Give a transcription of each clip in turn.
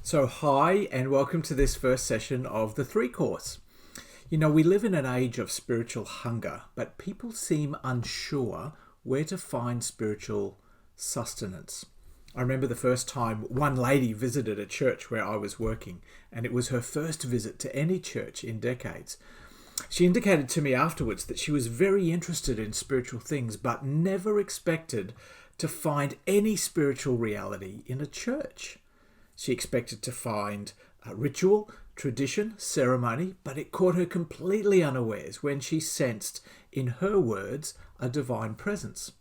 So hi and welcome to this first session of the 3 course. You know, we live in an age of spiritual hunger, but people seem unsure where to find spiritual sustenance. I remember the first time one lady visited a church where I was working, and it was her first visit to any church in decades. She indicated to me afterwards that she was very interested in spiritual things, but never expected to find any spiritual reality in a church. She expected to find a ritual, tradition, ceremony, but it caught her completely unawares when she sensed, in her words, a divine presence.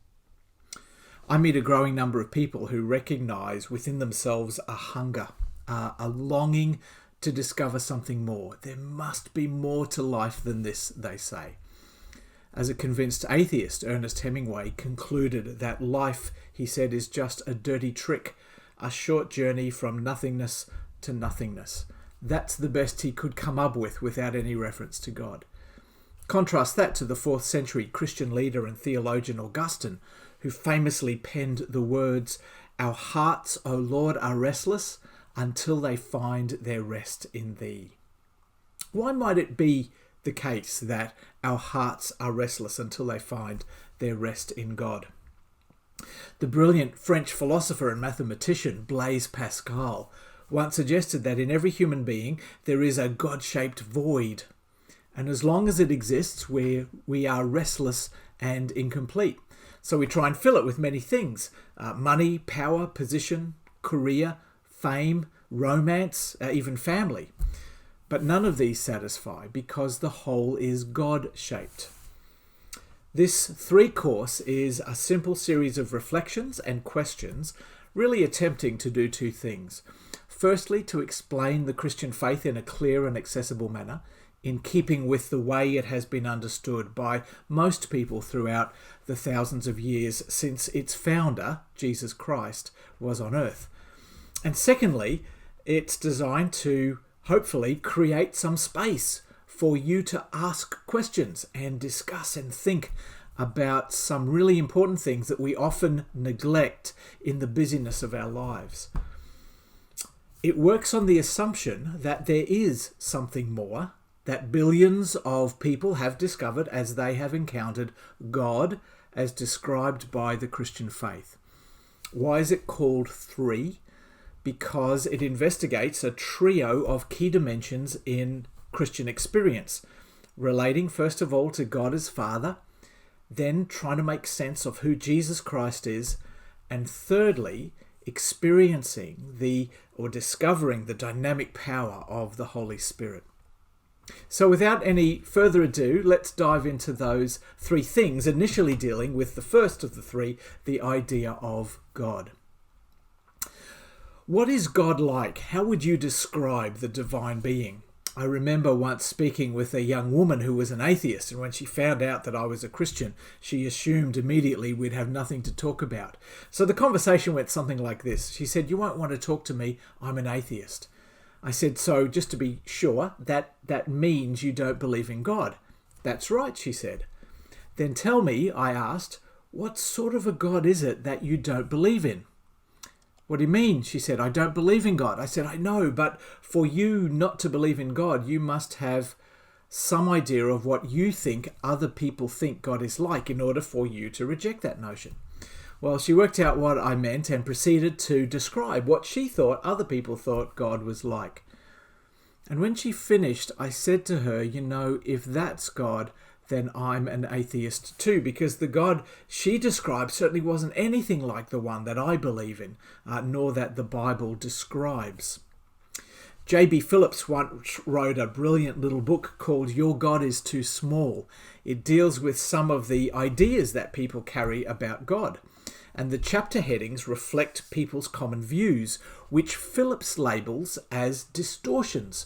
I meet a growing number of people who recognize within themselves a hunger, a longing to discover something more. There must be more to life than this, they say. As a convinced atheist, Ernest Hemingway concluded that life, he said, is just a dirty trick, a short journey from nothingness to nothingness. That's the best he could come up with without any reference to God. Contrast that to the 4th century Christian leader and theologian Augustine, who famously penned the words, "Our hearts, O Lord, are restless until they find their rest in Thee." Why might it be the case that our hearts are restless until they find their rest in God? The brilliant French philosopher and mathematician Blaise Pascal once suggested that in every human being there is a God-shaped void, and as long as it exists, we are restless and incomplete. So we try and fill it with many things: money, power, position, career, fame, romance, even family. But none of these satisfy because the whole is God-shaped. This 3 course is a simple series of reflections and questions, really attempting to do 2 things. Firstly, to explain the Christian faith in a clear and accessible manner, in keeping with the way it has been understood by most people throughout the thousands of years since its founder, Jesus Christ, was on earth. And secondly, it's designed to hopefully create some space for you to ask questions and discuss and think about some really important things that we often neglect in the busyness of our lives. It works on the assumption that there is something more, that billions of people have discovered as they have encountered God as described by the Christian faith. Why is it called 3? Because it investigates a trio of key dimensions in Christian experience, relating first of all to God as Father, then trying to make sense of who Jesus Christ is, and thirdly, experiencing or discovering the dynamic power of the Holy Spirit. So without any further ado, let's dive into those 3 things, initially dealing with the first of the 3, the idea of God. What is God like? How would you describe the divine being? I remember once speaking with a young woman who was an atheist, and when she found out that I was a Christian, she assumed immediately we'd have nothing to talk about. So the conversation went something like this. She said, "You won't want to talk to me, I'm an atheist." I said, "So just to be sure, that means you don't believe in God." "That's right," she said. "Then tell me," I asked, "what sort of a God is it that you don't believe in?" "What do you mean?" she said. "I don't believe in God." I said, "I know, but for you not to believe in God, you must have some idea of what you think other people think God is like in order for you to reject that notion." Well, she worked out what I meant and proceeded to describe what she thought other people thought God was like. And when she finished, I said to her, "You know, if that's God, then I'm an atheist too, because the God she described certainly wasn't anything like the one that I believe in, nor that the Bible describes." J.B. Phillips once wrote a brilliant little book called Your God is Too Small. It deals with some of the ideas that people carry about God, and the chapter headings reflect people's common views, which Phillips labels as distortions.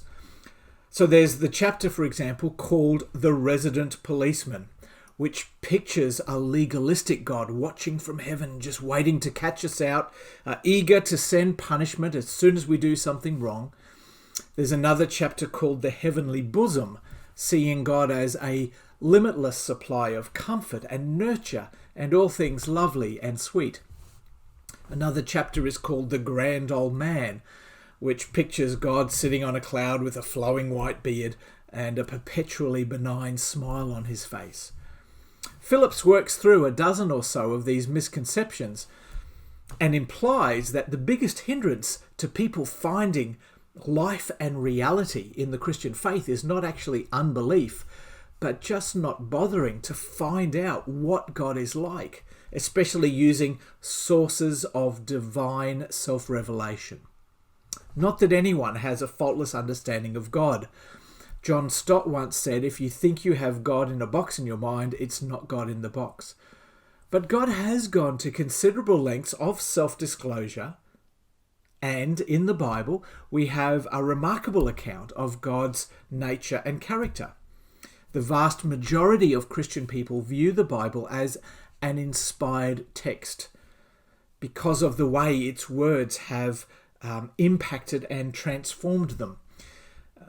So there's the chapter, for example, called The Resident Policeman, which pictures a legalistic God watching from heaven, just waiting to catch us out, eager to send punishment as soon as we do something wrong. There's another chapter called The Heavenly Bosom, seeing God as a limitless supply of comfort and nurture and all things lovely and sweet. Another chapter is called The Grand Old Man, which pictures God sitting on a cloud with a flowing white beard and a perpetually benign smile on his face. Phillips works through a dozen or so of these misconceptions and implies that the biggest hindrance to people finding life and reality in the Christian faith is not actually unbelief, but just not bothering to find out what God is like, especially using sources of divine self-revelation. Not that anyone has a faultless understanding of God. John Stott once said, if you think you have God in a box in your mind, it's not God in the box. But God has gone to considerable lengths of self-disclosure, and in the Bible we have a remarkable account of God's nature and character. The vast majority of Christian people view the Bible as an inspired text because of the way its words have impacted and transformed them.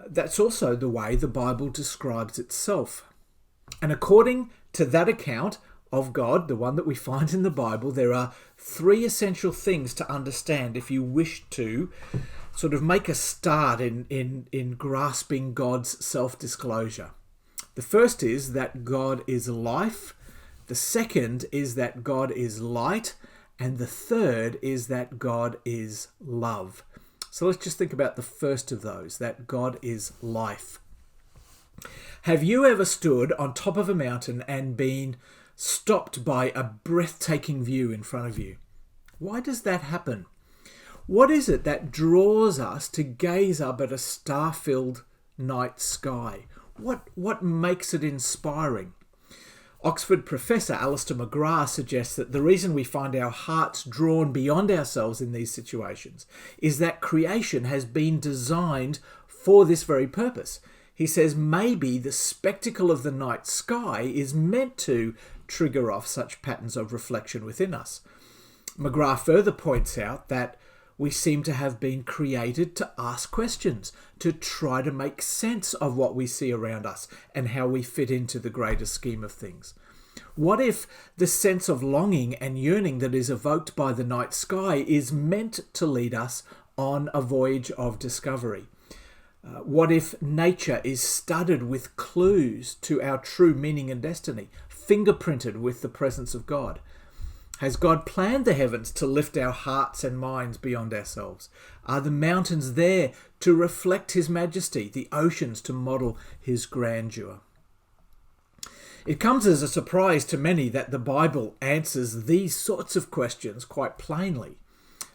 That's also the way the Bible describes itself. And according to that account of God, the one that we find in the Bible, there are three essential things to understand if you wish to sort of make a start in grasping God's self-disclosure. The first is that God is life. The second is that God is light. And the third is that God is love. So let's just think about the first of those, that God is life. Have you ever stood on top of a mountain and been stopped by a breathtaking view in front of you? Why does that happen? What is it that draws us to gaze up at a star-filled night sky? What makes it inspiring? Oxford professor Alistair McGrath suggests that the reason we find our hearts drawn beyond ourselves in these situations is that creation has been designed for this very purpose. He says maybe the spectacle of the night sky is meant to trigger off such patterns of reflection within us. McGrath further points out that we seem to have been created to ask questions, to try to make sense of what we see around us and how we fit into the greater scheme of things. What if the sense of longing and yearning that is evoked by the night sky is meant to lead us on a voyage of discovery? What if nature is studded with clues to our true meaning and destiny, fingerprinted with the presence of God? Has God planned the heavens to lift our hearts and minds beyond ourselves? Are the mountains there to reflect his majesty, the oceans to model his grandeur? It comes as a surprise to many that the Bible answers these sorts of questions quite plainly.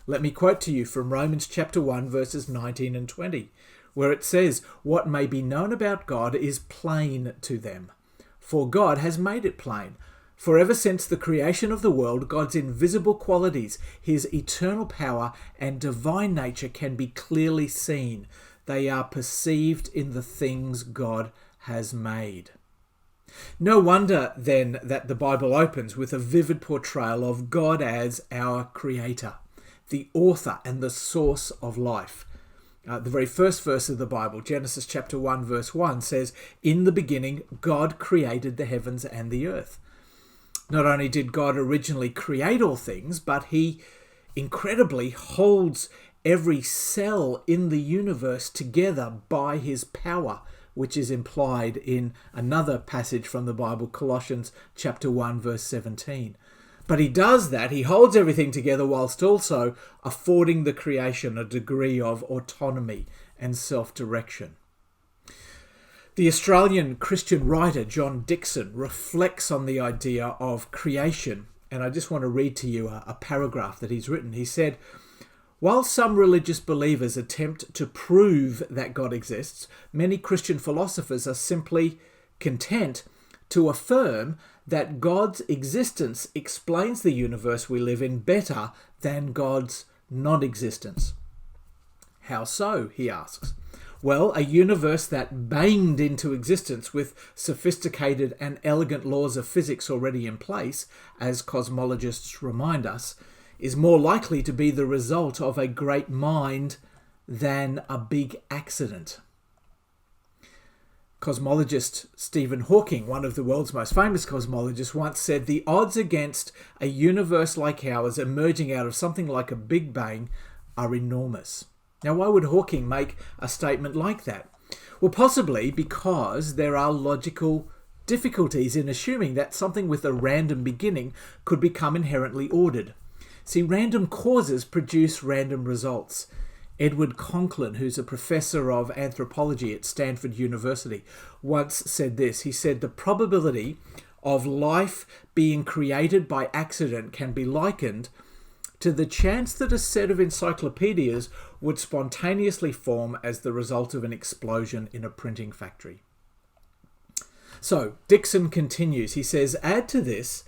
Let me quote to you from Romans chapter 1, verses 19 and 20, where it says, "What may be known about God is plain to them, for God has made it plain. For ever since the creation of the world, God's invisible qualities, his eternal power and divine nature can be clearly seen. They are perceived in the things God has made." No wonder, then, that the Bible opens with a vivid portrayal of God as our creator, the author and the source of life. The very first verse of the Bible, Genesis chapter 1, verse 1, says, "In the beginning, God created the heavens and the earth." Not only did God originally create all things, but he incredibly holds every cell in the universe together by his power, which is implied in another passage from the Bible, Colossians chapter 1, verse 17. But he does that, he holds everything together whilst also affording the creation a degree of autonomy and self-direction. The Australian Christian writer John Dickson reflects on the idea of creation, and I just want to read to you a paragraph that he's written. He said, "While some religious believers attempt to prove that God exists, many Christian philosophers are simply content to affirm that God's existence explains the universe we live in better than God's non-existence." How so, he asks. Well, a universe that banged into existence with sophisticated and elegant laws of physics already in place, as cosmologists remind us, is more likely to be the result of a great mind than a big accident. Cosmologist Stephen Hawking, one of the world's most famous cosmologists, once said, "The odds against a universe like ours emerging out of something like a Big Bang are enormous." Now, why would Hawking make a statement like that? Well, possibly because there are logical difficulties in assuming that something with a random beginning could become inherently ordered. See, random causes produce random results. Edward Conklin, who's a professor of anthropology at Stanford University, once said this. He said, "The probability of life being created by accident can be likened to the chance that a set of encyclopedias would spontaneously form as the result of an explosion in a printing factory." So Dixon continues. He says, add to this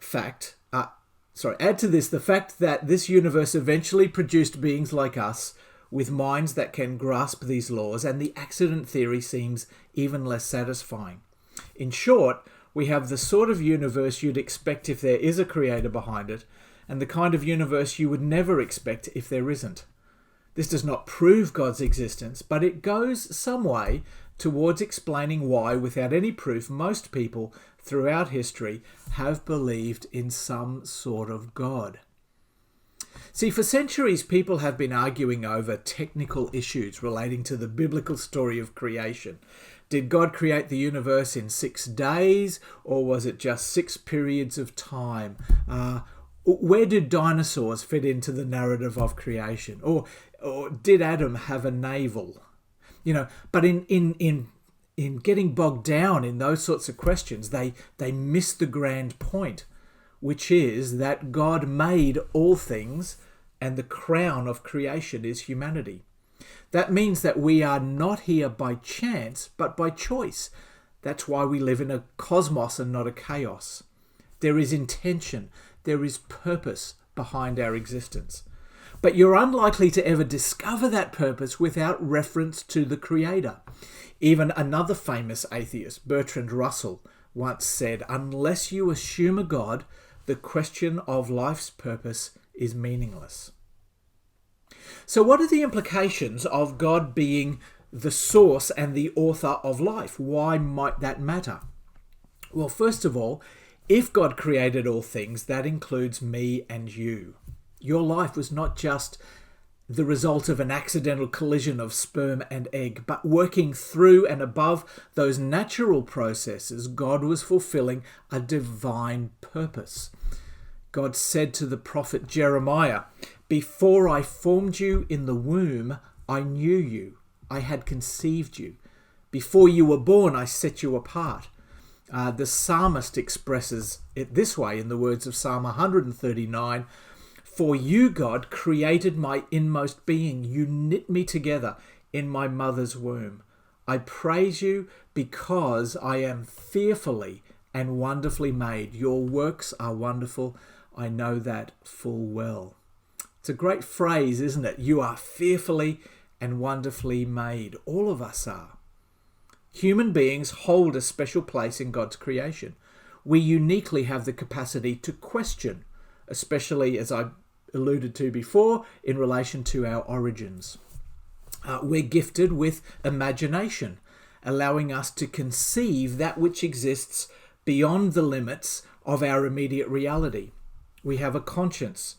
the fact that this universe eventually produced beings like us with minds that can grasp these laws, and the accident theory seems even less satisfying. In short, we have the sort of universe you'd expect if there is a creator behind it, and the kind of universe you would never expect if there isn't. This does not prove God's existence, but it goes some way towards explaining why, without any proof, most people throughout history have believed in some sort of God. See, for centuries, people have been arguing over technical issues relating to the biblical story of creation. Did God create the universe in 6 days, or was it just 6 periods of time? Where did dinosaurs fit into the narrative of creation? Or did Adam have a navel? But in getting bogged down in those sorts of questions, they miss the grand point, which is that God made all things, and the crown of creation is humanity. That means that we are not here by chance, but by choice. That's why we live in a cosmos and not a chaos. There is intention, there is purpose behind our existence. But you're unlikely to ever discover that purpose without reference to the Creator. Even another famous atheist, Bertrand Russell, once said, "Unless you assume a God, the question of life's purpose is meaningless." So what are the implications of God being the source and the author of life? Why might that matter? Well, first of all, if God created all things, that includes me and you. Your life was not just the result of an accidental collision of sperm and egg, but working through and above those natural processes, God was fulfilling a divine purpose. God said to the prophet Jeremiah, "Before I formed you in the womb, I knew you. I had conceived you. Before you were born, I set you apart." The psalmist expresses it this way in the words of Psalm 139, "For you, God, created my inmost being. You knit me together in my mother's womb. I praise you because I am fearfully and wonderfully made. Your works are wonderful. I know that full well." It's a great phrase, isn't it? You are fearfully and wonderfully made. All of us are. Human beings hold a special place in God's creation. We uniquely have the capacity to question, especially, as I alluded to before, in relation to our origins. We're gifted with imagination, allowing us to conceive that which exists beyond the limits of our immediate reality. We have a conscience,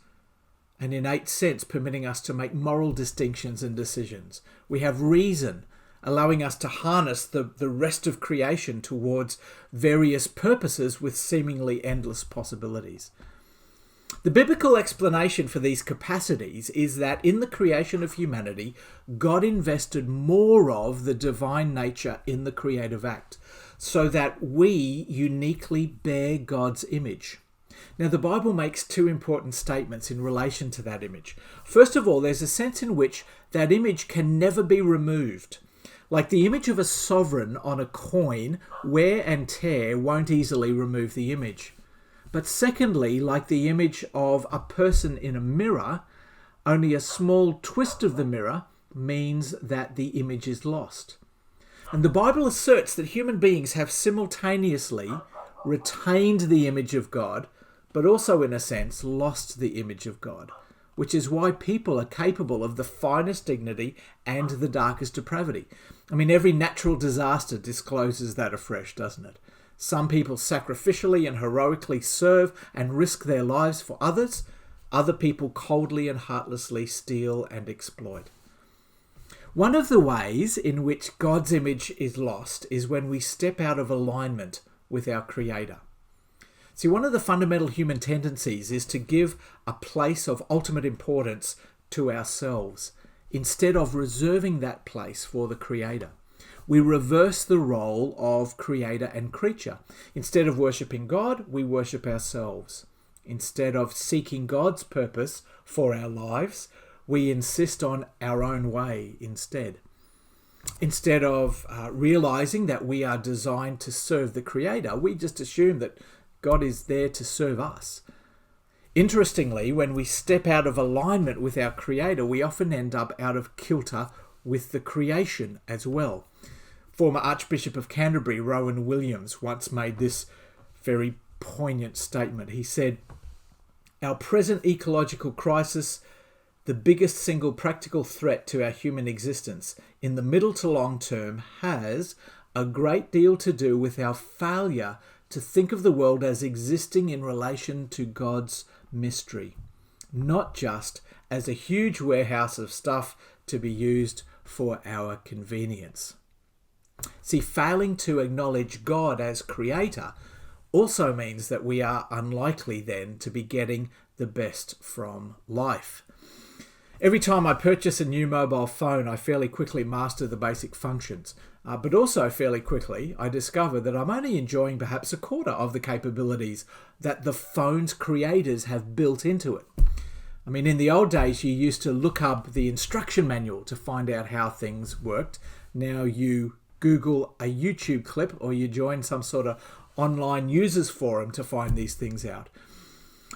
an innate sense permitting us to make moral distinctions and decisions. We have reason, allowing us to harness the rest of creation towards various purposes with seemingly endless possibilities. The biblical explanation for these capacities is that in the creation of humanity, God invested more of the divine nature in the creative act, so that we uniquely bear God's image. Now, the Bible makes 2 important statements in relation to that image. First of all, there's a sense in which that image can never be removed. Like the image of a sovereign on a coin, wear and tear won't easily remove the image. But secondly, like the image of a person in a mirror, only a small twist of the mirror means that the image is lost. And the Bible asserts that human beings have simultaneously retained the image of God, but also, in a sense, lost the image of God, which is why people are capable of the finest dignity and the darkest depravity. I mean, every natural disaster discloses that afresh, doesn't it? Some people sacrificially and heroically serve and risk their lives for others. other people coldly and heartlessly steal and exploit. One of the ways in which God's image is lost is when we step out of alignment with our Creator. See, one of the fundamental human tendencies is to give a place of ultimate importance to ourselves instead of reserving that place for the Creator. We reverse the role of creator and creature. Instead of worshipping God, we worship ourselves. Instead of seeking God's purpose for our lives, we insist on our own way instead. Instead of realizing that we are designed to serve the Creator, we just assume that God is there to serve us. Interestingly, when we step out of alignment with our Creator, we often end up out of kilter with the creation as well. Former Archbishop of Canterbury, Rowan Williams, once made this very poignant statement. He said, "Our present ecological crisis, the biggest single practical threat to our human existence in the middle to long term, has a great deal to do with our failure to think of the world as existing in relation to God's mystery, not just as a huge warehouse of stuff to be used for our convenience." See, failing to acknowledge God as creator also means that we are unlikely then to be getting the best from life. Every time I purchase a new mobile phone, I fairly quickly master the basic functions, but also fairly quickly I discover that I'm only enjoying perhaps a quarter of the capabilities that the phone's creators have built into it. I mean, in the old days, you used to look up the instruction manual to find out how things worked. Now you Google a YouTube clip or you join some sort of online users forum to find these things out.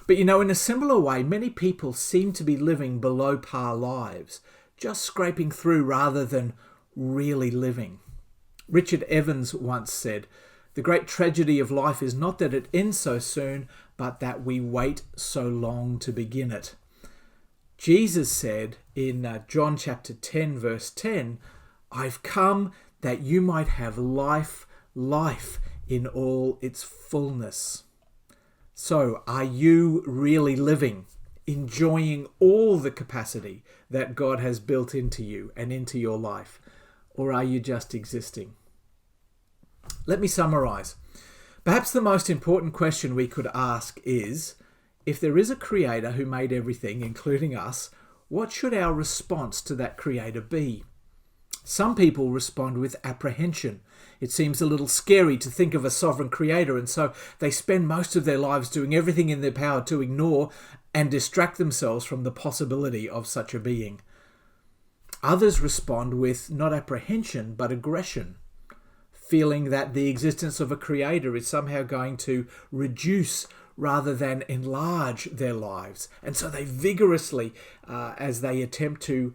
But in a similar way, many people seem to be living below par lives, just scraping through rather than really living. Richard Evans once said, "The great tragedy of life is not that it ends so soon, but that we wait so long to begin it." Jesus said in John chapter 10, verse 10, "I've come that you might have life in all its fullness." So, are you really living, enjoying all the capacity that God has built into you and into your life? Or are you just existing? Let me summarize. Perhaps the most important question we could ask is, if there is a creator who made everything, including us, what should our response to that creator be? Some people respond with apprehension. It seems a little scary to think of a sovereign creator, and so they spend most of their lives doing everything in their power to ignore and distract themselves from the possibility of such a being. Others respond with not apprehension, but aggression, feeling that the existence of a creator is somehow going to reduce rather than enlarge their lives. And so they vigorously, as they attempt to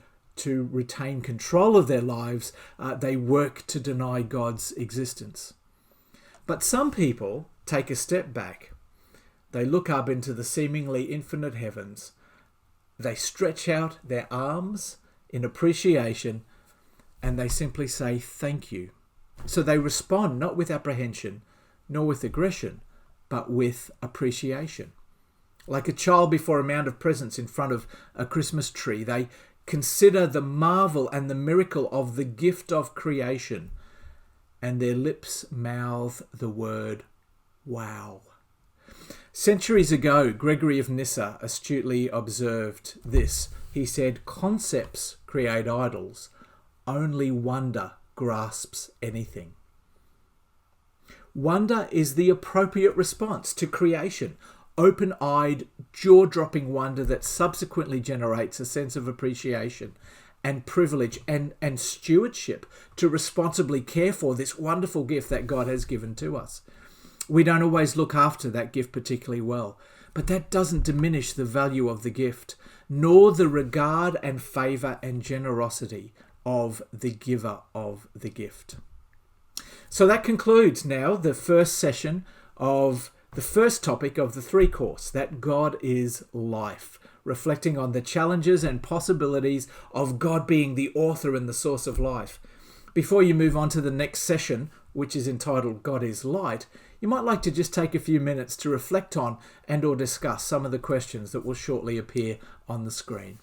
retain control of their lives, they work to deny God's existence. But some people take a step back. They look up into the seemingly infinite heavens. They stretch out their arms in appreciation, and they simply say, "Thank you." So they respond not with apprehension, nor with aggression, but with appreciation. Like a child before a mound of presents in front of a Christmas tree, they consider the marvel and the miracle of the gift of creation, and their lips mouth the word, "Wow." Centuries ago, Gregory of Nyssa astutely observed this. He said, "Concepts create idols, only wonder grasps anything." Wonder is the appropriate response to creation. Open-eyed, jaw-dropping wonder that subsequently generates a sense of appreciation and privilege and stewardship to responsibly care for this wonderful gift that God has given to us. We don't always look after that gift particularly well, but that doesn't diminish the value of the gift, nor the regard and favour and generosity of the giver of the gift. So that concludes now the first session of the first topic of the 3 course, that God is life, reflecting on the challenges and possibilities of God being the author and the source of life. Before you move on to the next session, which is entitled God is Light, you might like to just take a few minutes to reflect on and or discuss some of the questions that will shortly appear on the screen.